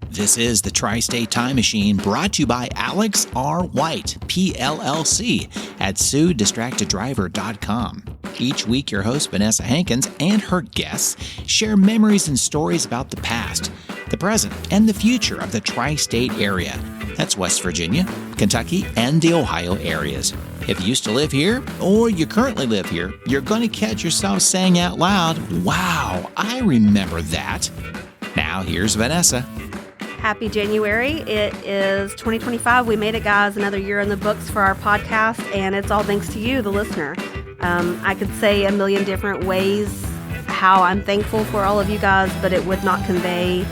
This is the Tri-State Time Machine, brought to you by Alex R. White, PLLC, at SueDistractedDriver.com. Each week, your host, Vanessa Hankins, and her guests share memories and stories about the past, the present, and the future of the Tri-State area. That's West Virginia, Kentucky, and the Ohio areas. If you used to live here, or you currently live here, you're going to catch yourself saying out loud, "Wow, I remember that." Now, here's Vanessa. Happy January. It is 2025. We made it, guys. Another year in the books for our podcast, and it's all thanks to you, the listener. I could say a million different ways how I'm thankful for all of you guys, but it would not convey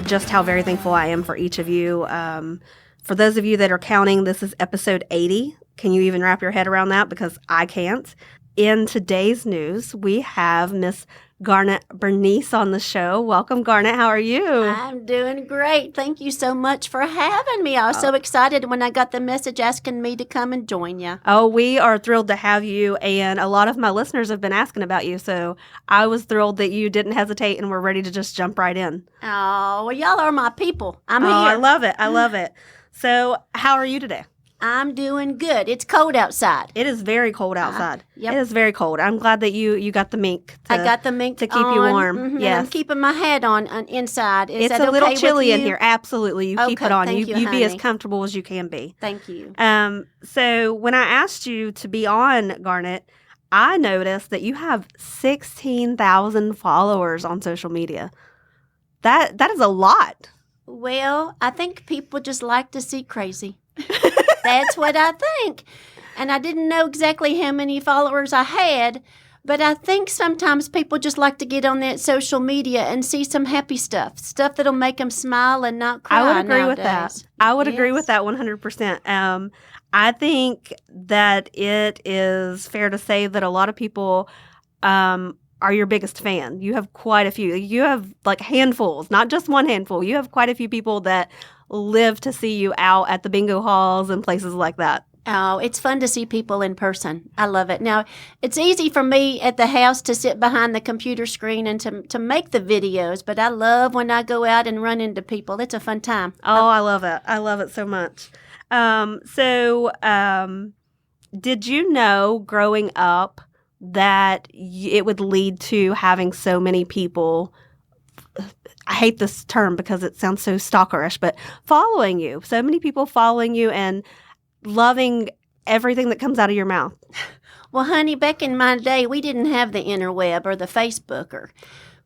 just how very thankful I am for each of you. For those of you that are counting, this is episode 80. Can you even wrap your head around that? Because I can't. In today's news, we have Miss Garnet Bernice on the show. Welcome, Garnet. How are you? I'm doing great. Thank you so much for having me. I was so excited when I got the message asking me to come and join you. Oh, we are thrilled to have you, and a lot of my listeners have been asking about you, so I was thrilled that you didn't hesitate and were ready to just jump right in. Oh, well, y'all are my people. I'm here. I love it. I love it. So, how are you today? I'm doing good. It's cold outside. It is very cold outside. Yep. It is very cold. I'm glad that you got the mink. I got the mink to keep you warm. Mm-hmm. Yes, And I'm keeping my hat on inside. Is it's that a little okay chilly with in you? here. Absolutely, you keep Okay, it on. thank you, be as honey. comfortable as you can be. Thank you. So when I asked you to be on, Garnet, I noticed that you have 16,000 followers on social media. That is a lot. Well, I think people just like to see crazy. That's what I think. And I didn't know exactly how many followers I had, but I think sometimes people just like to get on that social media and see some happy stuff that'll make them smile and not cry. I would agree nowadays. with that. I would agree with Yes. that 100%. I think that it is fair to say that a lot of people are your biggest fan. You have quite a few. You have like handfuls, not just one handful. You have quite a few people that live to see you out at the bingo halls and places like that. Oh, it's fun to see people in person. I love it. Now, it's easy for me at the house to sit behind the computer screen and to make the videos, but I love when I go out and run into people. It's a fun time. Oh, I love it. I love it so much. Did you know growing up that it would lead to having so many people, I hate this term because it sounds so stalkerish, but following you, so many people following you and loving everything that comes out of your mouth? Well, honey, back in my day, we didn't have the interweb or the Facebooker.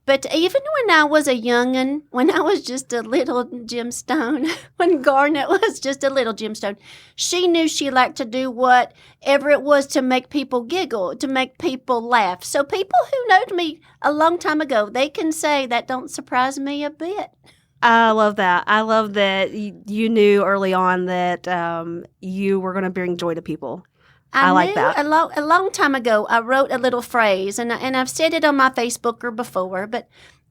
But even when I was a young'un, when I was just a little gemstone, when Garnet was just a little gemstone, she knew she liked to do whatever it was to make people giggle, to make people laugh. So people who know me a long time ago, they can say that don't surprise me a bit. I love that. I love that you knew early on that you were going to bring joy to people. I like knew that. A long time ago, I wrote a little phrase, and I've said it on my Facebooker before,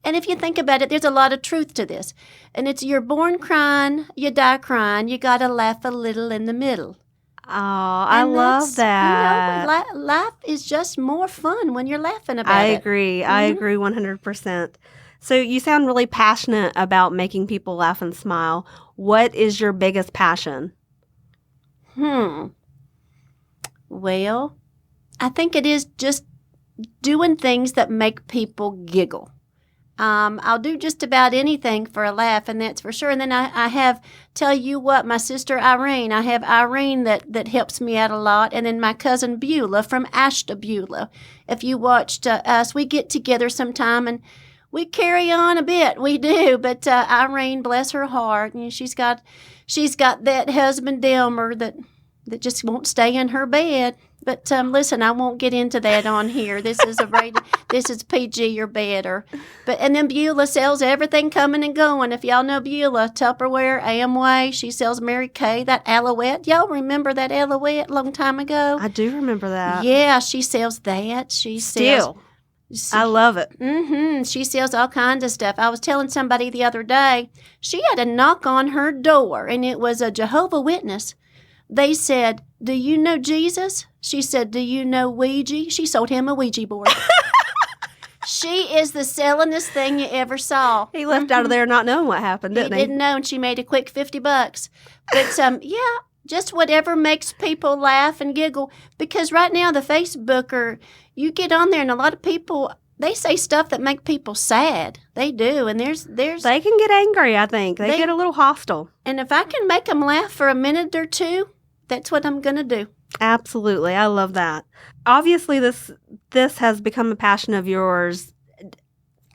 and if you think about it, there's a lot of truth to this. And it's you're born crying, you die crying, you got to laugh a little in the middle. Oh, I love that. Life is just more fun when you're laughing about it. I agree. I agree 100%. So you sound really passionate about making people laugh and smile. What is your biggest passion? Well, I think it is just doing things that make people giggle. I'll do just about anything for a laugh, and that's for sure. And then I have, tell you what, my sister Irene, I have Irene that helps me out a lot, and then my cousin Beulah from Ashtabula. If you watched us, we get together sometime, and we carry on a bit. We do, but Irene, bless her heart, she's got that husband Delmer that just won't stay in her bed. But listen, I won't get into that on here. This is this is PG or better. And then Beulah sells everything coming and going. If y'all know Beulah, Tupperware, Amway, she sells Mary Kay, that Alouette. Y'all remember that Alouette a long time ago? I do remember that. Yeah, she sells that. She sells. I love it. She sells all kinds of stuff. I was telling somebody the other day, she had a knock on her door, and it was a Jehovah's Witness. They said, "Do you know Jesus?" She said, "Do you know Ouija?" She sold him a Ouija board. She is the sellingest thing you ever saw. He left out of there not knowing what happened, didn't he? He didn't know, and she made a quick $50. But yeah, just whatever makes people laugh and giggle. Because right now the Facebooker, you get on there, and a lot of people, they say stuff that make people sad. They do, and there's They can get angry, I think. They get a little hostile. And if I can make them laugh for a minute or two, that's what I'm going to do. Absolutely. I love that. Obviously, this has become a passion of yours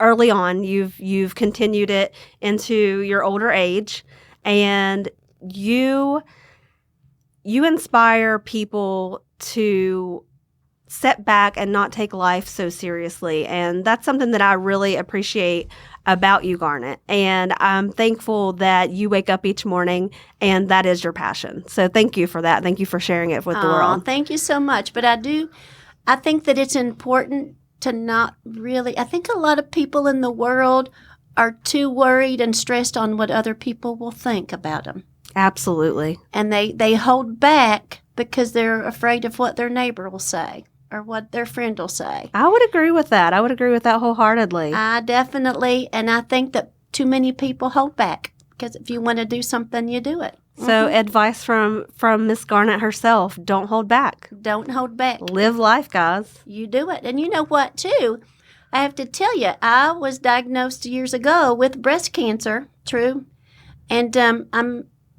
early on. You've continued it into your older age, and you inspire people to set back and not take life so seriously. And that's something that I really appreciate about you, Garnet. And I'm thankful that you wake up each morning and that is your passion. So thank you for that. Thank you for sharing it with the world. Thank you so much. But I think that it's important to not really, I think a lot of people in the world are too worried and stressed on what other people will think about them. Absolutely. And they hold back because they're afraid of what their neighbor will say or what their friend will say. I would agree with that. I would agree with that wholeheartedly. I definitely, and I think that too many people hold back because if you want to do something, you do it. So advice from Miss Garnet herself, don't hold back. Don't hold back. Live life, guys. You do it. And you know what, too? I have to tell you, I was diagnosed years ago with breast cancer, true. And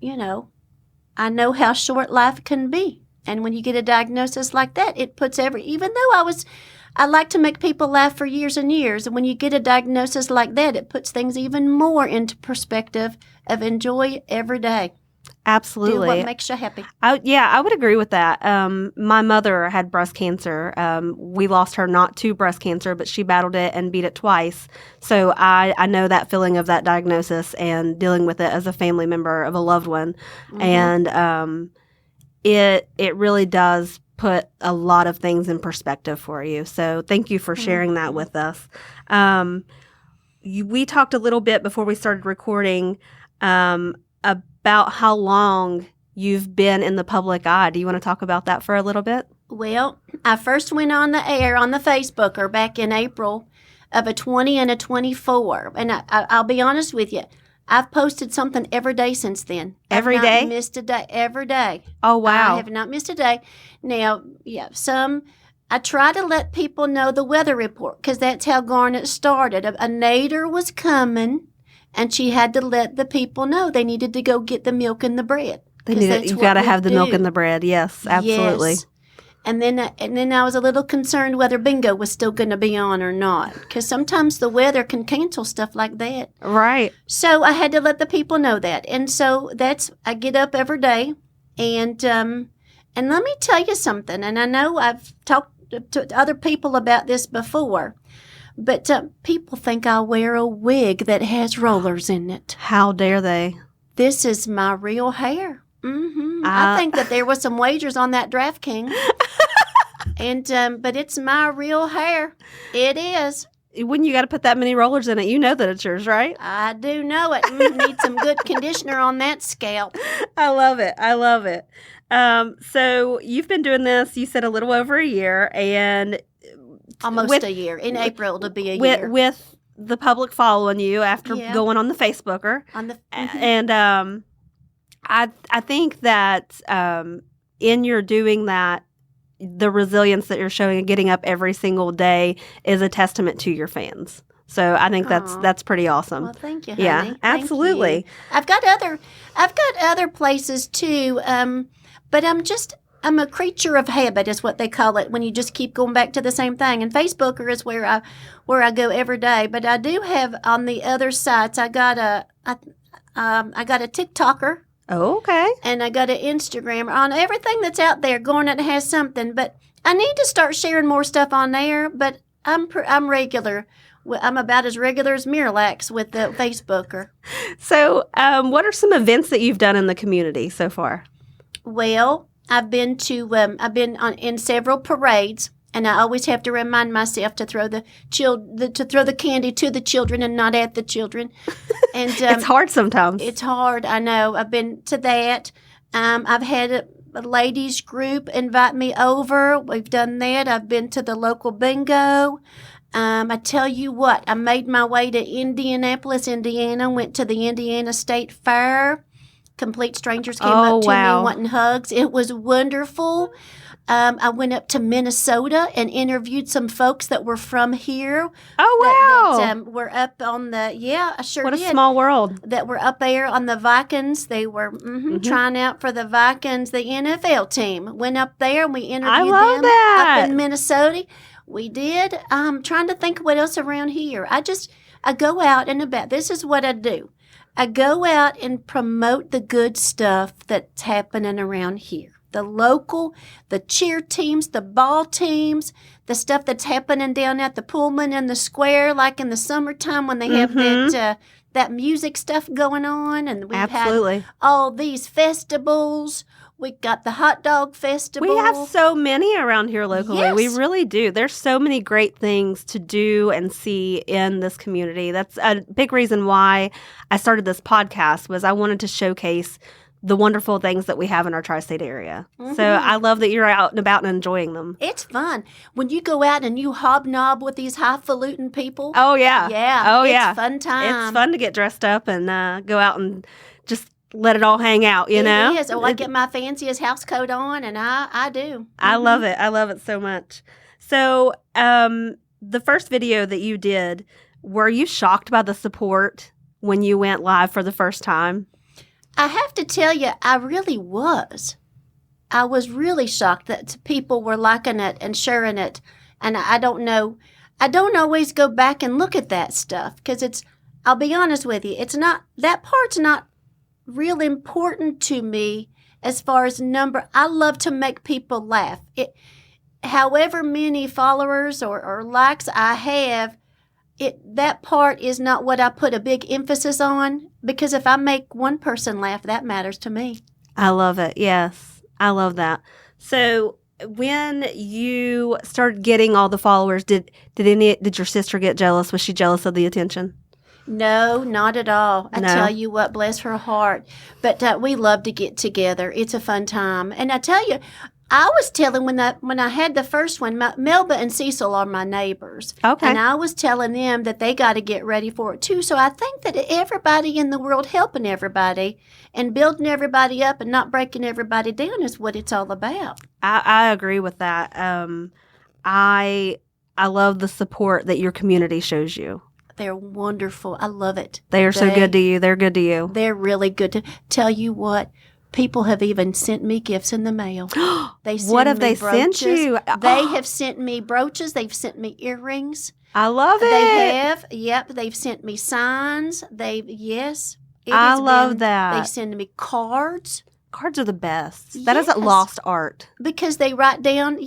I know how short life can be. And when you get a diagnosis like that, it puts even though I like to make people laugh for years and years. And when you get a diagnosis like that, it puts things even more into perspective of enjoy every day. Absolutely. Do what makes you happy. I would agree with that. My mother had breast cancer. We lost her not to breast cancer, but she battled it and beat it twice. So I know that feeling of that diagnosis and dealing with it as a family member of a loved one. And it really does put a lot of things in perspective for you. So thank you for sharing that with us. We talked a little bit before we started recording about how long you've been in the public eye. Do you want to talk about that for a little bit? Well, I first went on the air on the Facebooker back in April of a 20 and a 24. And I'll be honest with you, I've posted something every day since then. Every I've day? not missed a day. Every day. Oh, wow. I have not missed a day. Now, yeah, I try to let people know the weather report because that's how Garnet started. A nader was coming, and she had to let the people know they needed to go get the milk and the bread. You got to have the milk and the bread. Yes, absolutely. Yes. And then I was a little concerned whether bingo was still going to be on or not, because sometimes the weather can cancel stuff like that. Right. So I had to let the people know that, and so I get up every day, and let me tell you something. And I know I've talked to other people about this before, but people think I wear a wig that has rollers in it. How dare they? This is my real hair. I think that there was some wagers on that DraftKings. And but it's my real hair. It is. When you got to put that many rollers in it, you know that it's yours, right? I do know it. Need some good conditioner on that scalp. I love it. I love it. So you've been doing this, you said, a little over a year, and almost a year. In April, it'll be a year. With the public following you after going on the Facebooker. And I think that in your doing that, the resilience that you're showing and getting up every single day is a testament to your fans. So I think that's pretty awesome. Well, thank you, honey. Yeah, absolutely. I've got other places too, but I'm a creature of habit, is what they call it, when you just keep going back to the same thing. And Facebooker is where I go every day. But I do have on the other sites. I got a TikToker. Oh, okay. And I got an Instagram. On everything that's out there, Garnet has something. But I need to start sharing more stuff on there. But I'm regular. I'm about as regular as Miralax with the Facebooker. So, what are some events that you've done in the community so far? Well, I've been in several parades, and I always have to remind myself to throw the candy to the children and not at the children. And it's hard sometimes. It's hard, I know. I've been to that. I've had a ladies group invite me over. We've done that. I've been to the local bingo. I tell you what, I made my way to Indianapolis, Indiana, went to the Indiana State Fair. Complete strangers came up to me wanting hugs. It was wonderful. I went up to Minnesota and interviewed some folks that were from here. Oh, wow. That were up on the, I sure did. What a small world. That were up there on the Vikings. They were trying out for the Vikings, the NFL team. Went up there and we interviewed them up in Minnesota. We did. I'm trying to think what else around here. I go out and about. This is what I do. I go out and promote the good stuff that's happening around here. The local, the cheer teams, the ball teams, the stuff that's happening down at the Pullman and the square, like in the summertime when they have that music stuff going on. And we've had all these festivals. We got the hot dog festival. We have so many around here locally. Yes. We really do. There's so many great things to do and see in this community. That's a big reason why I started this podcast, was I wanted to showcase the wonderful things that we have in our tri-state area. So I love that you're out and about and enjoying them. It's fun. When you go out and you hobnob with these highfalutin people. Oh, yeah. Yeah. Oh, it's fun time. It's fun to get dressed up and go out and just let it all hang out, you know? It is. Oh, I get my fanciest house coat on, and I do. I love it. I love it so much. So the first video that you did, were you shocked by the support when you went live for the first time? I have to tell you, I really was. I was really shocked that people were liking it and sharing it. And I don't know. I don't always go back and look at that stuff because I'll be honest with you, that part's not real important to me as far as number. I love to make people laugh. However many followers or likes I have, that part is not what I put a big emphasis on, because if I make one person laugh, that matters to me. I love it. Yes, I love that. So when you started getting all the followers, did your sister get jealous? Was she jealous of the attention? No, not at all. I tell you what, bless her heart. But we love to get together. It's a fun time. And I tell you, I was telling when I had the first one, Melba and Cecil are my neighbors. Okay. And I was telling them that they got to get ready for it too. So I think that everybody in the world helping everybody and building everybody up and not breaking everybody down is what it's all about. I agree with that. I love the support that your community shows you. They're wonderful. I love it. They are so good to you. They're good to you. They're really good to tell you what. People have even sent me gifts in the mail. What have they sent you? They have sent me brooches. They've sent me earrings. I love it. They have. Yep. They've sent me signs. Yes. I love that. They send me cards. Cards are the best. That isn't lost art. Because they write down,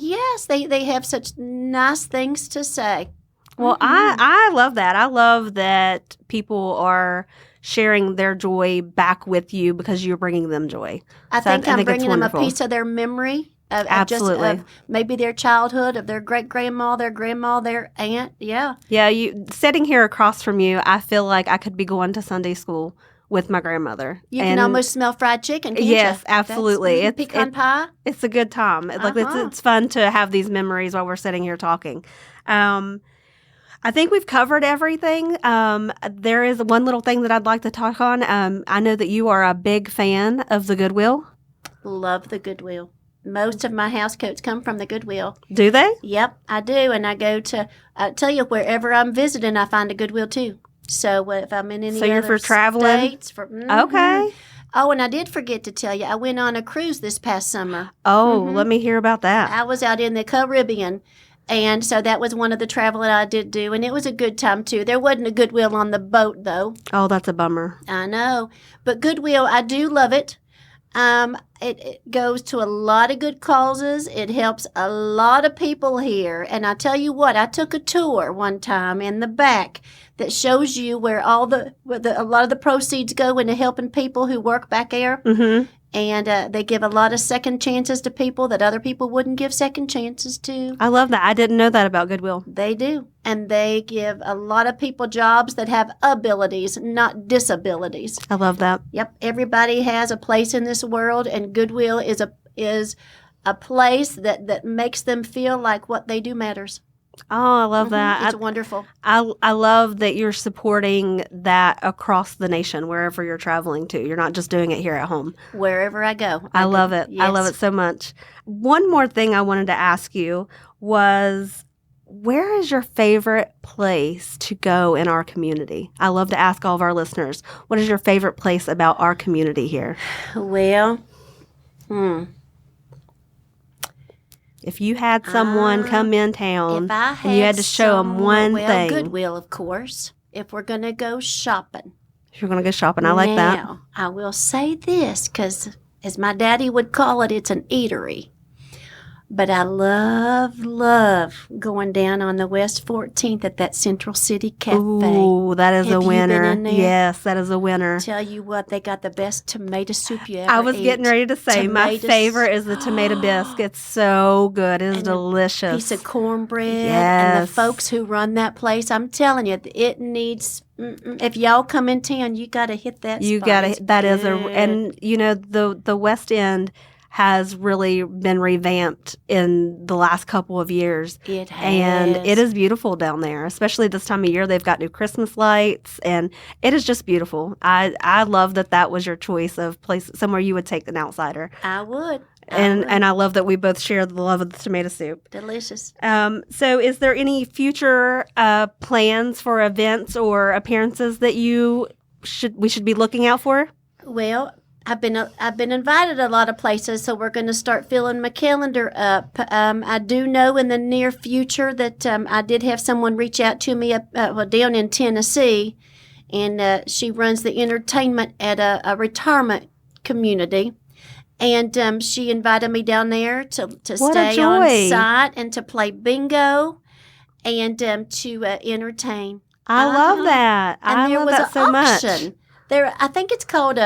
they have such nice things to say. Well, I love that. I love that people are sharing their joy back with you because you're bringing them joy. I think I'm bringing them a piece of their memory. Absolutely. Of maybe their childhood, of their great-grandma, their grandma, their aunt. Yeah. Yeah, sitting here across from you, I feel like I could be going to Sunday school with my grandmother. You can almost smell fried chicken, can't yes, you? Absolutely. It's pecan pie. It's a good time. It's fun to have these memories while we're sitting here talking. I think we've covered everything. There is one little thing that I'd like to talk on. I know that you are a big fan of the Goodwill. Love the Goodwill. Most of my house coats come from the Goodwill. Do they? Yep, I do. And I go to, I tell you, wherever I'm visiting, I find a Goodwill too. So if I'm in any you're other for traveling? states. Okay. Oh, and I did forget to tell you, I went on a cruise this past summer. Oh, let me hear about that. I was out in the Caribbean. And so that was one of the travel that I did do, and it was a good time, too. There wasn't a Goodwill on the boat, though. Oh, that's a bummer. I know. But Goodwill, I do love it. It goes to a lot of good causes. It helps a lot of people here. And I tell you what, I took a tour one time in the back that shows you where a lot of the proceeds go into helping people who work back there. Mm-hmm. And they give a lot of second chances to people that other people wouldn't give second chances to. I love that. I didn't know that about Goodwill. They do. And they give a lot of people jobs that have abilities, not disabilities. I love that. Yep. Everybody has a place in this world, and Goodwill is a place that makes them feel like what they do matters. Oh, I love that. It's wonderful. I love that you're supporting that across the nation, wherever you're traveling to. You're not just doing it here at home. Wherever I go. I love it. Yes. I love it so much. One more thing I wanted to ask you was, where is your favorite place to go in our community? I love to ask all of our listeners, what is your favorite place about our community here? Well, If you had someone come in town if I had and you had to show them one thing. Goodwill, of course. If we're going to go shopping. If you're going to go shopping, I like that. Now, I will say this, because as my daddy would call it, it's an eatery. But I love going down on the West 14th at that Central City Cafe. Ooh, that is Have a you been winner. in there? Yes, that is a winner. Tell you what, they got the best tomato soup you ever I was getting ate. ready to say my Tomatoes. favorite is the tomato bisque. It's so good. It is And a delicious. Piece of cornbread. And Yes. the folks who run that place, I'm telling you, it needs. If y'all come in town, you got to hit that. You spot. got It's to. That is good. and you know the West End has really been revamped in the last couple of years. It has. And it is beautiful down there, especially this time of year. They've got new Christmas lights, and it is just beautiful. I love that was your choice of place, somewhere you would take an outsider. I would. And I love that we both share the love of the tomato soup. Delicious. So is there any future plans for events or appearances that we should be looking out for? Well, I've been invited a lot of places, so we're going to start filling my calendar up. I do know in the near future that I did have someone reach out to me down in Tennessee, and she runs the entertainment at a retirement community. And she invited me down there to What a stay on joy. site and to play bingo and to entertain. I love Uh-huh. that. And I there love was that an so much. auction. There, I think it's called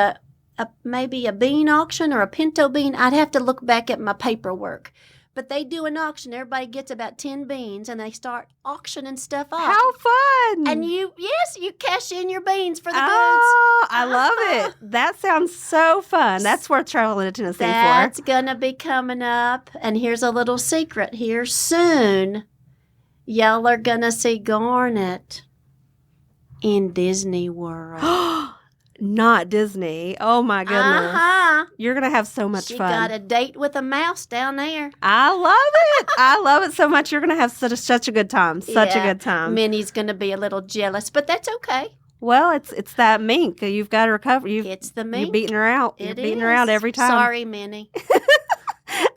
maybe a bean auction or a pinto bean. I'd have to look back at my paperwork. But they do an auction. Everybody gets about 10 beans, and they start auctioning stuff off. How fun! And you cash in your beans for the goods. Oh, I love it. That sounds so fun. That's worth traveling to Tennessee That's for. gonna be coming up. And here's a little secret. Here soon, y'all are gonna see Garnet in Disney World. Not Disney. Oh my goodness. Uh-huh. You're going to have so much She fun. got a date with a mouse down there. I love it. I love it so much. You're going to have such a good time. Such a Yeah. good time. Minnie's gonna be a little jealous, but that's okay. Well, it's that mink. You've got to recover. It's the You're mink. beating her out. You're beating her out every time. Sorry, Minnie.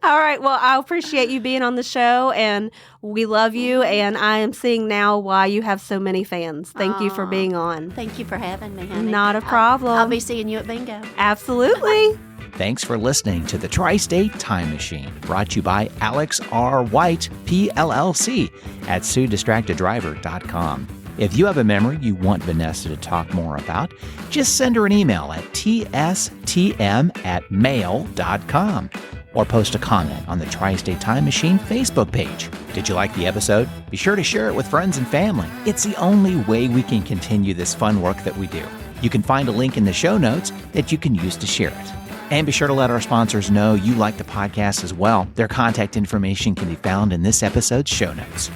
All right. Well, I appreciate you being on the show, and we love you. And I am seeing now why you have so many fans. Thank you for Aw. being on. Thank you for having me, honey. Not a problem. I'll be seeing you at bingo. Absolutely. Thanks for listening to the Tri-State Time Machine, brought to you by Alex R. White, PLLC, at SueDistractedDriver.com. If you have a memory you want Vanessa to talk more about, just send her an email at tstm@mail.com or post a comment on the Tri-State Time Machine Facebook page. Did you like the episode? Be sure to share it with friends and family. It's the only way we can continue this fun work that we do. You can find a link in the show notes that you can use to share it. And be sure to let our sponsors know you like the podcast as well. Their contact information can be found in this episode's show notes.